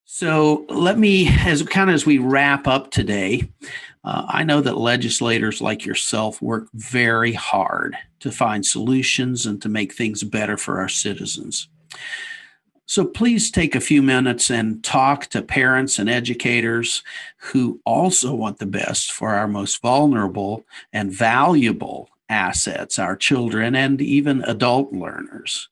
So let me, as we wrap up today, I know that legislators like yourself work very hard to find solutions and to make things better for our citizens. So please take a few minutes and talk to parents and educators who also want the best for our most vulnerable and valuable assets, our children and even adult learners.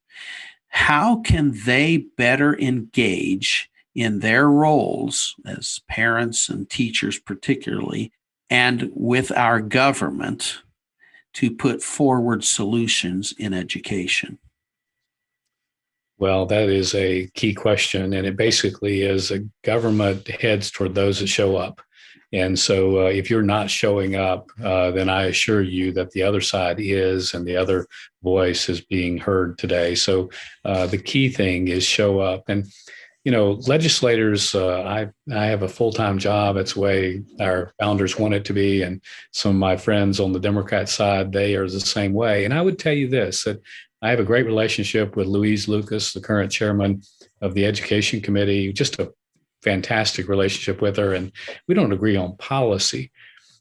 How can they better engage in their roles as parents and teachers, particularly, and with our government to put forward solutions in education? Well, that is a key question. And it basically is a government heads toward those that show up. And so if you're not showing up, then I assure you that the other side is, and the other voice is being heard today. So the key thing is show up. And, legislators, I have a full-time job. It's the way our founders want it to be. And some of my friends on the Democrat side, they are the same way. And I would tell you this, that I have a great relationship with Louise Lucas, the current chairman of the Education Committee, just a fantastic relationship with her. And we don't agree on policy,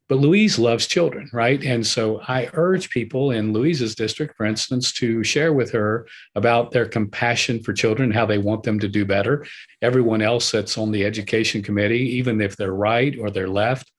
but Louise loves children, right? And so I urge people in Louise's district, for instance, to share with her about their compassion for children, how they want them to do better. Everyone else that's on the Education Committee, even if they're right or they're left,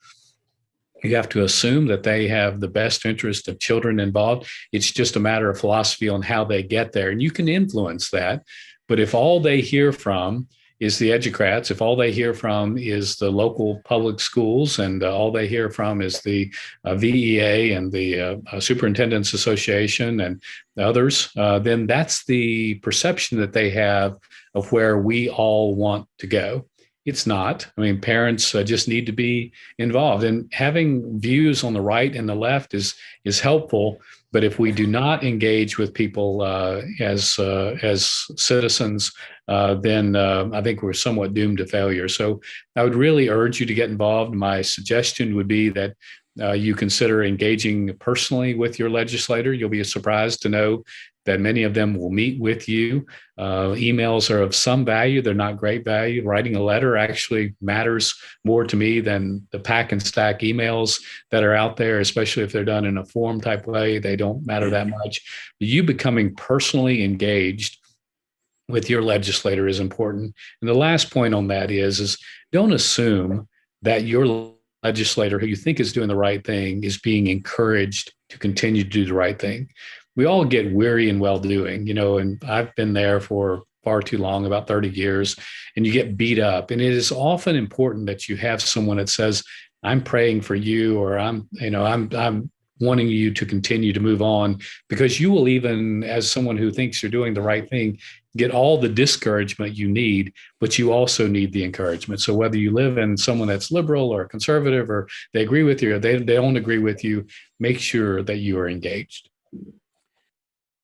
you have to assume that they have the best interest of children involved. It's just a matter of philosophy on how they get there. And you can influence that. But if all they hear from is the educrats, if all they hear from is the local public schools, and all they hear from is the VEA and the Superintendents Association and others, then that's the perception that they have of where we all want to go. It's not. I mean, parents just need to be involved, and having views on the right and the left is helpful. But if we do not engage with people as citizens, then I think we're somewhat doomed to failure. So I would really urge you to get involved. My suggestion would be that you consider engaging personally with your legislator. You'll be surprised to know that many of them will meet with you. Emails are of some value. They're not great value. Writing a letter actually matters more to me than the pack and stack emails that are out there, especially if they're done in a form type way. They don't matter that much. You becoming personally engaged with your legislator is important. And the last point on that is don't assume that your legislator who you think is doing the right thing is being encouraged to continue to do the right thing. We all get weary in well-doing, and I've been there for far too long, about 30 years, and you get beat up. And it is often important that you have someone that says, I'm praying for you, or I'm wanting you to continue to move on, because you will, even as someone who thinks you're doing the right thing, get all the discouragement you need, but you also need the encouragement. So whether you live in someone that's liberal or conservative, or they agree with you or they don't agree with you, make sure that you are engaged.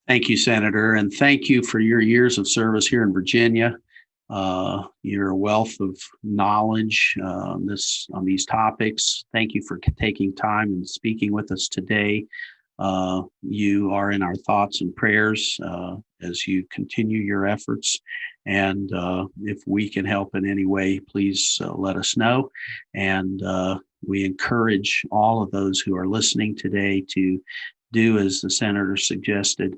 Thank you, Senator, and thank you for your years of service here in Virginia. Your wealth of knowledge on these topics. Thank you for taking time and speaking with us today. You are in our thoughts and prayers as you continue your efforts. And if we can help in any way, please let us know. And we encourage all of those who are listening today to do as the senator suggested,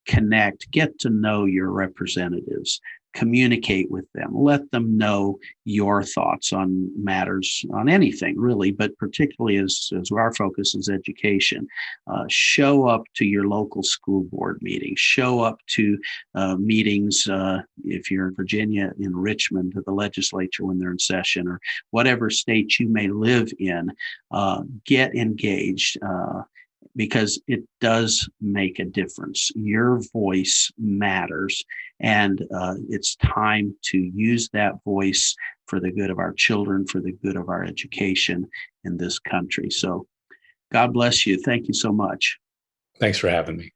connect, get to know your representatives, communicate with them, let them know your thoughts on matters, on anything really, but particularly as our focus is education. Show up to your local school board meetings, show up to meetings, if you're in Virginia, in Richmond, to the legislature when they're in session, or whatever state you may live in. Get engaged. Because it does make a difference. Your voice matters, and it's time to use that voice for the good of our children, for the good of our education in this country. So God bless you. Thank you so much. Thanks for having me.